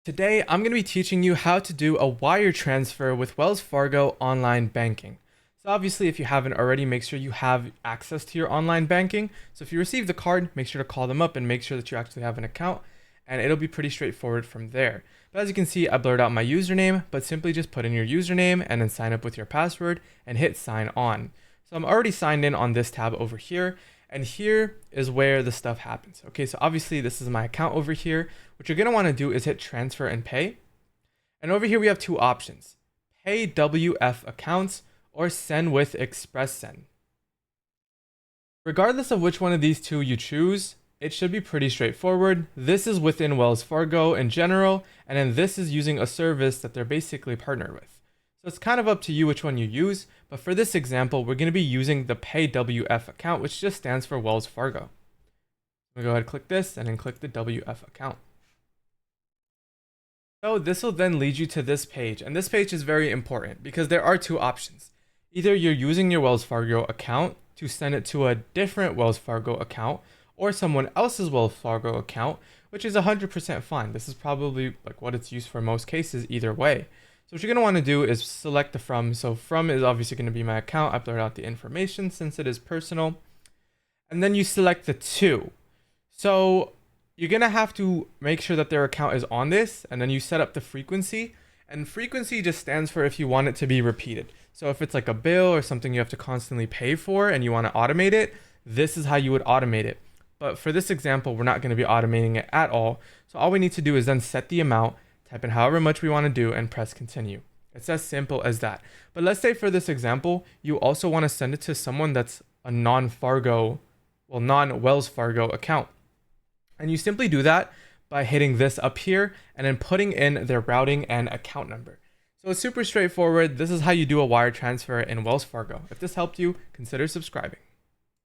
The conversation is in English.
Today, I'm going to be teaching you how to do a wire transfer with Wells Fargo Online Banking. So obviously, if you haven't already, make sure you have access to your online banking. So if you receive the card, make sure to call them up and make sure that you actually have an account, and it'll be pretty straightforward from there. But as you can see, I blurred out my username, but simply just put in your username and then sign up with your password and hit sign on. So I'm already signed in on this tab over here. And here is where the stuff happens. Okay, so obviously this is my account over here. What you're gonna wanna do is hit transfer and pay. And over here we have two options, pay WF accounts or send with express send. Regardless of which one of these two you choose, it should be pretty straightforward. This is within Wells Fargo in general, and then this is using a service that they're basically partnered with. So it's kind of up to you which one you use, but for this example, we're going to be using the Pay WF account, which just stands for Wells Fargo. I'm going to go ahead and click this and then click the WF account. So this will then lead you to this page, and this page is very important because there are two options. Either you're using your Wells Fargo account to send it to a different Wells Fargo account or someone else's Wells Fargo account, which is 100% fine. This is probably like what it's used for most cases either way. So what you're going to want to do is select the from. So from is obviously going to be my account. I blurred out the information since it is personal. And then you select the to. So you're going to have to make sure that their account is on this. And then you set up the frequency. And frequency just stands for if you want it to be repeated. So if it's like a bill or something you have to constantly pay for and you want to automate it, this is how you would automate it. But for this example, we're not going to be automating it at all. So all we need to do is then set the amount, type in however much we want to do, and press continue. It's as simple as that. But let's say for this example, you also want to send it to someone that's a non-Wells Fargo account. And you simply do that by hitting this up here and then putting in their routing and account number. So it's super straightforward. This is how you do a wire transfer in Wells Fargo. If this helped you, consider subscribing.